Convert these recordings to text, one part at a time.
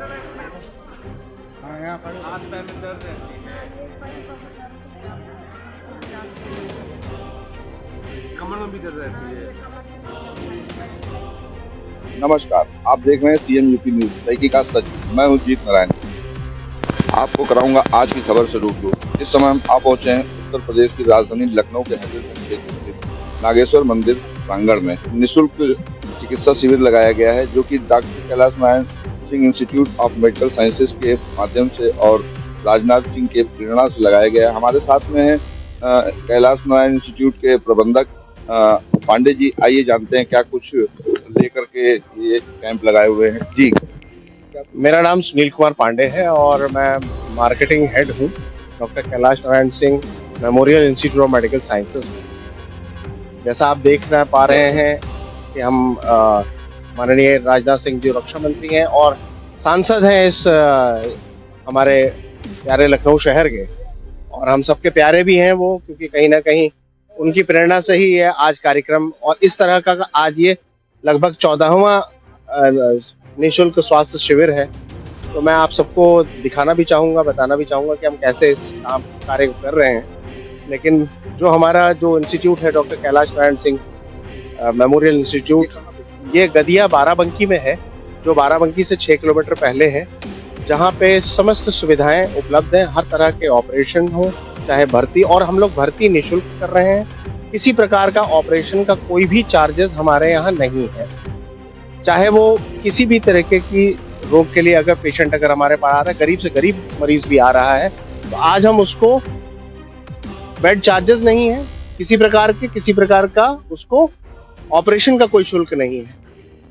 हाँ यहाँ पर हाथ पैर में दर्द रहती है, कमर में भी दर्द रहती है। नमस्कार, आप देख रहे हैं सीएम यूपी न्यूज तहकीकात सच। मैं हूं जीत नारायण। आपको कराऊंगा आज की खबर से रूबरू। इस समय आप पहुंचे हैं उत्तर प्रदेश की राजधानी लखनऊ के हजरतगंज क्षेत्र स्थित नागेश्वर मंदिर प्रांगण में निःशुल्क चिकित्सा शिविर लगाया गया है, जो कि doctor Kailash Narayan Singh institute of medical sciences के माध्यम से और राजनाथ सिंह के प्रेरणा से लगाया गया है। हमारे साथ में है कैलाश नारायण इंस्टीट्यूट के प्रबंधक पांडे जी। आइए जानते हैं क्या कुछ लेकर के ये कैंप लगाए हुए हैं। जी, मेरा नाम सुनील कुमार पांडे है और मैं मार्केटिंग हेड हूँ doctor Kailash Narayan Singh memorial institute of medical sciences में। जैसा आप देख पा रहे हैं कि हम माननीय राजनाथ सिंह जी रक्षा मंत्री हैं और सांसद हैं इस हमारे प्यारे लखनऊ शहर के, और हम सबके प्यारे भी हैं वो, क्योंकि कहीं ना कहीं उनकी प्रेरणा से ही ये आज कार्यक्रम और इस तरह का आज ये लगभग 14वां निःशुल्क स्वास्थ्य शिविर है। तो मैं आप सबको दिखाना भी चाहूँगा, बताना भी चाहूँगा कि हम कैसे इस काम कार्य को कर रहे हैं। लेकिन जो हमारा जो इंस्टीट्यूट है doctor Kailash Narayan Singh memorial institute, ये गदिया बाराबंकी में है, जो बाराबंकी से 6 किलोमीटर पहले है, जहाँ पे समस्त सुविधाएं उपलब्ध हैं। हर तरह के ऑपरेशन हो, चाहे भर्ती, और हम लोग भर्ती निःशुल्क कर रहे हैं। किसी प्रकार का ऑपरेशन का कोई भी चार्जेस हमारे यहाँ नहीं है। चाहे वो किसी भी तरीके की रोग के लिए अगर पेशेंट अगर हमारे पास आ रहा है, गरीब से गरीब मरीज भी आ रहा है, तो आज हम उसको बेड चार्जेस नहीं है किसी प्रकार का उसको ऑपरेशन का कोई शुल्क नहीं है।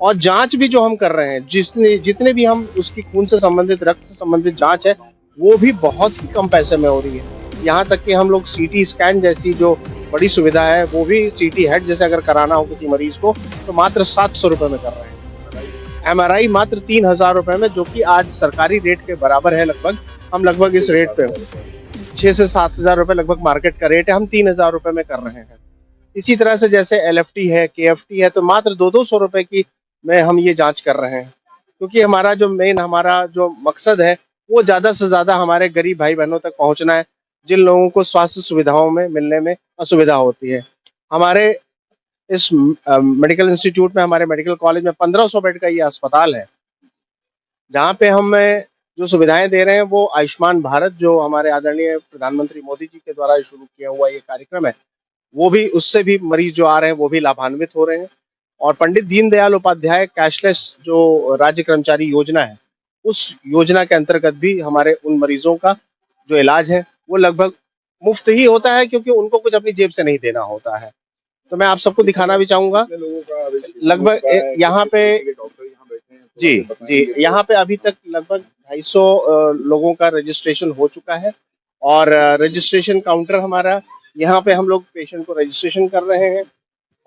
और जांच भी जो हम कर रहे हैं, जितने भी हम उसकी खून से संबंधित, रक्त से संबंधित जांच है, वो भी बहुत ही कम पैसे में हो रही है। यहाँ तक कि हम लोग सीटी स्कैन जैसी जो बड़ी सुविधा है, वो भी सीटी हेड जैसे अगर कराना हो किसी मरीज को, तो मात्र 700 रुपए में कर रहे हैं। MRI मात्र 3000 रुपए में, जो कि आज सरकारी रेट के बराबर है। हम लगभग इस रेट पे 6 से 7000 रुपए लगभग मार्केट का रेट है, हम 3000 रुपए में कर रहे हैं। इसी तरह से जैसे LFT है, KFT है, तो मात्र 200 रुपए की में हम ये जांच कर रहे हैं, क्योंकि हमारा जो मकसद है वो ज्यादा से ज्यादा हमारे गरीब भाई बहनों तक पहुंचना है, जिन लोगों को स्वास्थ्य सुविधाओं में मिलने में असुविधा होती है। हमारे इस मेडिकल इंस्टीट्यूट में, हमारे मेडिकल कॉलेज में 1500 बेड का ये अस्पताल है, जहाँ पे हम जो सुविधाएं दे रहे हैं वो आयुष्मान भारत, जो हमारे आदरणीय प्रधानमंत्री मोदी जी के द्वारा शुरू किया हुआ ये कार्यक्रम है, वो भी, उससे भी मरीज जो आ रहे हैं वो भी लाभान्वित हो रहे हैं। और पंडित दीनदयाल उपाध्याय कैशलेस जो राज्य कर्मचारी योजना है, उस योजना के अंतर्गत भी हमारे उन मरीजों का जो इलाज है वो लगभग मुफ्त ही होता है, क्योंकि उनको कुछ अपनी जेब से नहीं देना होता है। तो मैं आप सबको दिखाना भी चाहूंगा, लगभग यहाँ पे, जी जी, यहाँ पे अभी तक लगभग 250 लोगों का रजिस्ट्रेशन हो चुका है। और रजिस्ट्रेशन काउंटर हमारा, यहाँ पे हम लोग पेशेंट को रजिस्ट्रेशन कर रहे हैं,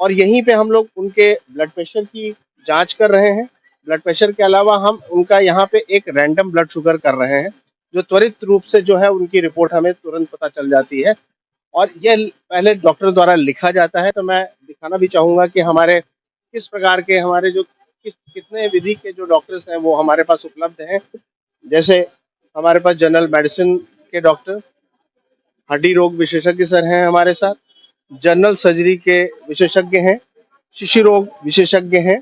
और यहीं पे हम लोग उनके ब्लड प्रेशर की जांच कर रहे हैं। ब्लड प्रेशर के अलावा हम उनका यहाँ पे एक रैंडम ब्लड शुगर कर रहे हैं, जो त्वरित रूप से जो है उनकी रिपोर्ट हमें तुरंत पता चल जाती है, और ये पहले डॉक्टर द्वारा लिखा जाता है। तो मैं दिखाना भी चाहूंगा कि हमारे किस प्रकार के, हमारे जो कितने विधि के जो डॉक्टर्स हैं वो हमारे पास उपलब्ध हैं। जैसे हमारे पास जनरल मेडिसिन के डॉक्टर, हड्डी रोग विशेषज्ञ सर हैं हमारे साथ, जनरल सर्जरी के विशेषज्ञ हैं, शिशु रोग विशेषज्ञ हैं,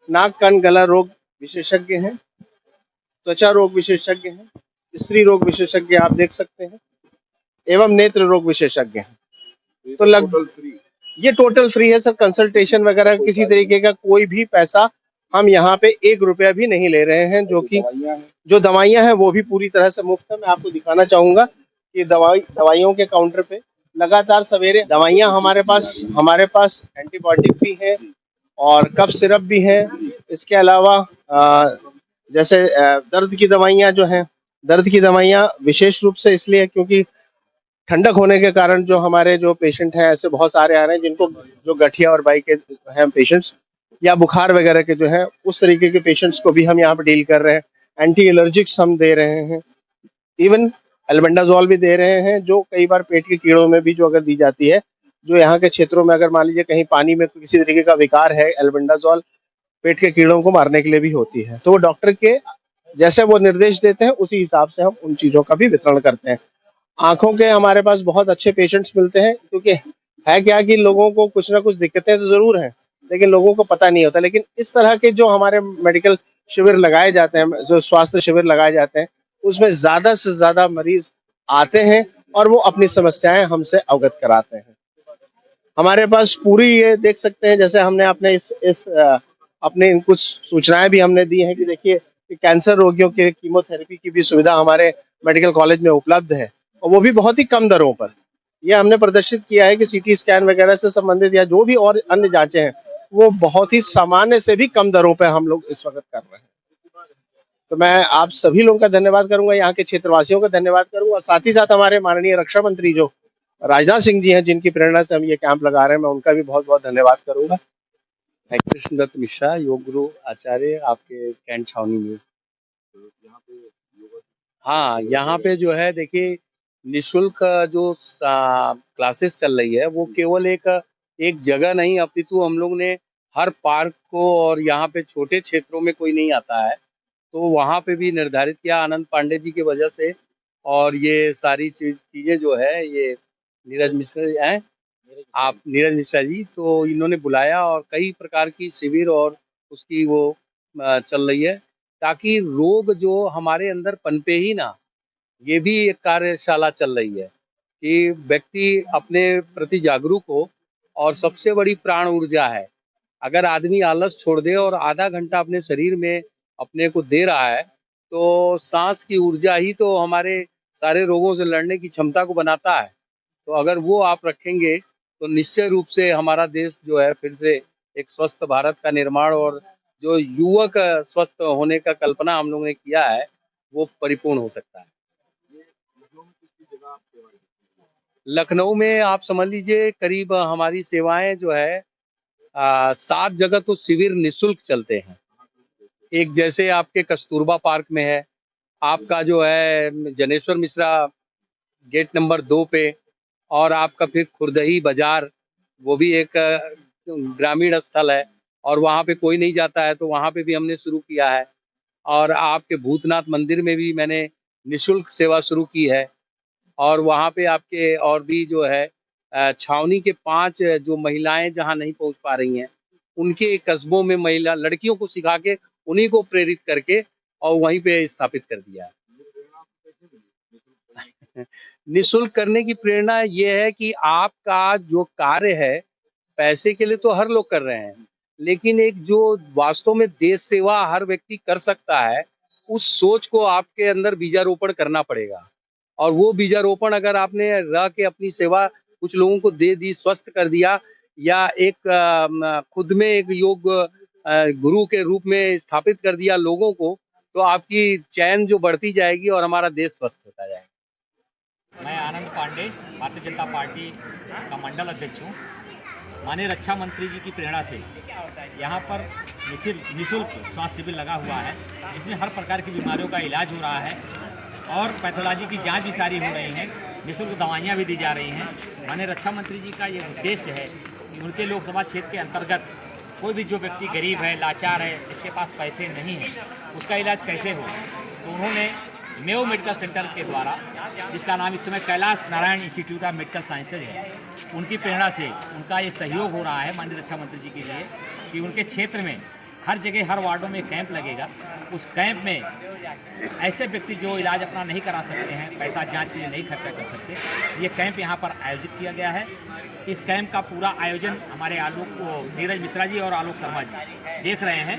नाक कान गला रोग विशेषज्ञ हैं, त्वचा रोग विशेषज्ञ हैं, स्त्री रोग विशेषज्ञ आप देख सकते हैं, एवं नेत्र रोग विशेषज्ञ हैं। तो ये टोटल फ्री है सर। कंसल्टेशन वगैरह किसी तरीके का कोई भी पैसा हम यहाँ पे 1 रुपया भी नहीं ले रहे हैं। जो कि जो दवाइयाँ हैं वो भी पूरी तरह से मुफ्त है। मैं आपको दिखाना चाहूंगा कि दवाइयों के काउंटर पे लगातार सवेरे दवाइयाँ हमारे पास एंटीबायोटिक भी है और कफ सिरप भी है। इसके अलावा जैसे दर्द की दवाइयाँ जो हैं, दर्द की दवाइयाँ विशेष रूप से इसलिए क्योंकि ठंडक होने के कारण जो हमारे जो पेशेंट हैं, ऐसे बहुत सारे आ रहे हैं जिनको जो गठिया और बाई के हैं पेशेंट्स, या बुखार वगैरह के जो है, उस तरीके के पेशेंट्स को भी हम यहाँ पे डील कर रहे हैं। एंटी एलर्जिक्स हम दे रहे हैं, इवन एल्बेंडाजोल भी दे रहे हैं, जो कई बार पेट के कीड़ों में भी जो अगर दी जाती है, जो यहाँ के क्षेत्रों में अगर मान लीजिए कहीं पानी में किसी तरीके का विकार है, एल्बेंडाजोल पेट के कीड़ों को मारने के लिए भी होती है। तो वो डॉक्टर के जैसे वो निर्देश देते हैं उसी हिसाब से हम उन चीजों का भी वितरण करते हैं। आंखों के हमारे पास बहुत अच्छे पेशेंट्स मिलते हैं, क्योंकि है क्या कि लोगों को कुछ ना कुछ दिक्कतें तो जरूर हैं, लेकिन लोगों को पता नहीं होता। लेकिन इस तरह के जो हमारे मेडिकल शिविर लगाए जाते हैं, जो स्वास्थ्य शिविर लगाए जाते हैं, उसमें ज्यादा से ज्यादा मरीज आते हैं और वो अपनी समस्याएं हमसे अवगत कराते हैं। हमारे पास पूरी ये देख सकते हैं, जैसे हमने अपने अपने कुछ सूचनाएं भी हमने दी हैं कि देखिए कि कैंसर रोगियों के कीमोथेरेपी की भी सुविधा हमारे मेडिकल कॉलेज में उपलब्ध है, और वो भी बहुत ही कम दरों पर। ये हमने प्रदर्शित किया है कि सीटी स्कैन वगैरह से संबंधित या जो भी और अन्य जांचें हैं, वो बहुत ही सामान्य से भी कम दरों पर हम लोग इस वक्त कर रहे हैं। तो मैं आप सभी लोगों का धन्यवाद करूंगा, यहाँ के क्षेत्रवासियों का धन्यवाद करूंगा, साथ ही साथ हमारे माननीय रक्षा मंत्री जो राजनाथ सिंह जी हैं, जिनकी प्रेरणा से हम ये कैंप लगा रहे हैं, मैं उनका भी बहुत बहुत धन्यवाद करूंगा। कृष्णदत्त मिश्रा, योग गुरु आचार्य, आपके कैंट छावनी में। हाँ, यहाँ पे जो है देखिए निःशुल्क जो क्लासेस चल रही है, वो केवल एक जगह नहीं, अपितु हम लोग ने हर पार्क को, और यहाँ पे छोटे क्षेत्रों में कोई नहीं आता है तो वहाँ पे भी निर्धारित किया आनंद पांडे जी की वजह से। और ये सारी चीजें जो है ये नीरज मिश्रा हैं, आप नीरज मिश्रा जी, तो इन्होंने बुलाया और कई प्रकार की शिविर और उसकी वो चल रही है, ताकि रोग जो हमारे अंदर पनपे ही ना, ये भी एक कार्यशाला चल रही है कि व्यक्ति अपने प्रति जागरूक हो। और सबसे बड़ी प्राण ऊर्जा है, अगर आदमी आलस छोड़ दे और आधा घंटा अपने शरीर में अपने को दे रहा है, तो सांस की ऊर्जा ही तो हमारे सारे रोगों से लड़ने की क्षमता को बनाता है। तो अगर वो आप रखेंगे तो निश्चय रूप से हमारा देश जो है फिर से एक स्वस्थ भारत का निर्माण, और जो युवक स्वस्थ होने का कल्पना हम लोगों ने किया है, वो परिपूर्ण हो सकता है। लखनऊ में आप समझ लीजिए करीब हमारी सेवाएं जो है 7 जगह तो शिविर निःशुल्क चलते हैं। एक जैसे आपके कस्तूरबा पार्क में है, आपका जो है जनेश्वर मिश्रा गेट नंबर 2 पे, और आपका फिर खुरदही बाजार, वो भी एक ग्रामीण स्थल है और वहाँ पे कोई नहीं जाता है, तो वहाँ पे भी हमने शुरू किया है। और आपके भूतनाथ मंदिर में भी मैंने निःशुल्क सेवा शुरू की है। और वहाँ पे आपके और भी जो है छावनी के 5 जो महिलाएं जहाँ नहीं पहुँच पा रही हैं, उनके कस्बों में महिला लड़कियों को सिखा के उन्हीं को प्रेरित करके और वहीं पे स्थापित कर दिया है। निःशुल्क करने की प्रेरणा ये है कि आपका जो कार्य है, पैसे के लिए तो हर लोग कर रहे हैं, लेकिन एक जो वास्तव में देश सेवा हर व्यक्ति कर सकता है, उस सोच को आपके अंदर बीजारोपण करना पड़ेगा। और वो बीजारोपण अगर आपने रह के अपनी सेवा कुछ लोगों को दे दी, स्वस्थ कर दिया, या एक खुद में एक योग गुरु के रूप में स्थापित कर दिया लोगों को, तो आपकी चैन जो बढ़ती जाएगी और हमारा देश स्वस्थ होता जाएगा। मैं आनंद पांडे, भारतीय जनता पार्टी का मंडल अध्यक्ष हूँ। माननीय रक्षा मंत्री जी की प्रेरणा से यहाँ पर निःशुल्क स्वास्थ्य शिविर लगा हुआ है, जिसमें हर प्रकार की बीमारियों का इलाज हो रहा है और पैथोलॉजी की जांच भी सारी हो रही है, निःशुल्क दवाइयाँ भी दी जा रही हैं। माननीय रक्षा मंत्री जी का ये उद्देश्य है कि उनके लोकसभा क्षेत्र के अंतर्गत कोई भी जो व्यक्ति गरीब है, लाचार है, जिसके पास पैसे नहीं हैं, उसका इलाज कैसे हो। तो उन्होंने मेयो मेडिकल सेंटर के द्वारा, जिसका नाम इस समय Kailash Narayan institute of medical sciences है, उनकी प्रेरणा से उनका ये सहयोग हो रहा है माननीय रक्षा मंत्री जी के लिए कि उनके क्षेत्र में हर जगह हर वार्डों में कैंप लगेगा। उस कैंप में ऐसे व्यक्ति जो इलाज अपना नहीं करा सकते हैं, पैसा जांच के लिए नहीं खर्चा कर सकते, ये कैंप यहाँ पर आयोजित किया गया है। इस कैंप का पूरा आयोजन हमारे नीरज मिश्रा जी और आलोक शर्मा जी देख रहे हैं।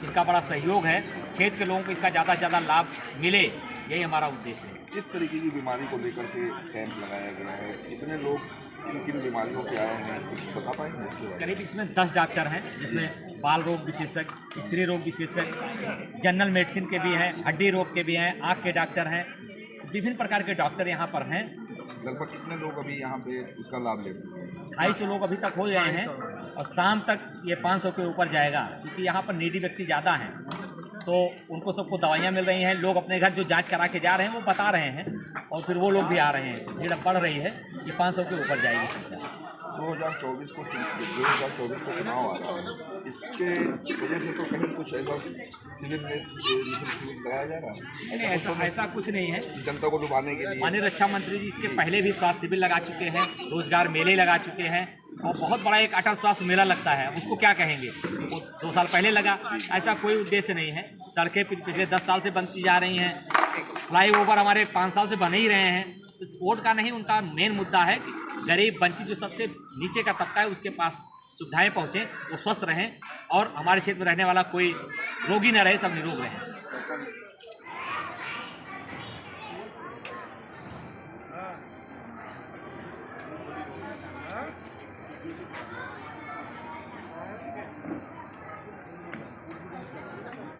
इनका बड़ा सहयोग है, क्षेत्र के लोगों को इसका ज़्यादा से ज़्यादा लाभ मिले, यही हमारा उद्देश्य है। किस तरीके की बीमारी को लेकर के कैंप लगाया गया है, कितने लोग किन किन बीमारियों के आए हैं, कुछ बता पाएंगे? करीब इसमें 10 डॉक्टर हैं, जिसमें बाल रोग विशेषज्ञ, स्त्री रोग विशेषज्ञ, जनरल मेडिसिन के भी हैं, हड्डी रोग के भी हैं, आँख के डॉक्टर हैं, विभिन्न प्रकार के डॉक्टर यहाँ पर हैं। लगभग कितने लोग अभी यहाँ पे इसका लाभ ले चुके हैं? 250 लोग अभी तक हो गए हैं और शाम तक ये 500 के ऊपर जाएगा, क्योंकि यहाँ पर नीडी व्यक्ति ज़्यादा हैं, तो उनको सबको दवाइयाँ मिल रही हैं। लोग अपने घर जो जांच करा के जा रहे हैं वो बता रहे हैं, और फिर वो लोग भी आ रहे हैं, भीड़ बढ़ रही है, ये 500 के ऊपर जाएगी संख्या। 2024 को चुनाव आ रहा है, इसके वजह से तो कहीं कुछ ऐसा शिविर लगाया जा रहा है? नहीं, ऐसा कुछ नहीं है। जनता को लुभाने के लिए माननीय रक्षा मंत्री जी इसके पहले भी स्वास्थ्य शिविर लगा चुके हैं, रोजगार मेले लगा चुके हैं, और बहुत बड़ा एक अटल स्वास्थ्य मेला लगता है, उसको क्या कहेंगे, वो 2 साल पहले लगा। ऐसा कोई उद्देश्य नहीं है। सड़कें पिछले 10 साल से बनती जा रही हैं, फ्लाईओवर हमारे 5 साल से बन ही रहे हैं। तो वोट का नहीं, उनका मेन मुद्दा है कि गरीब वंचित जो सबसे नीचे का तबका है उसके पास सुविधाएं पहुँचें, वो स्वस्थ रहें, और हमारे क्षेत्र में रहने वाला कोई रोगी न रहे, सब निरोग रहें।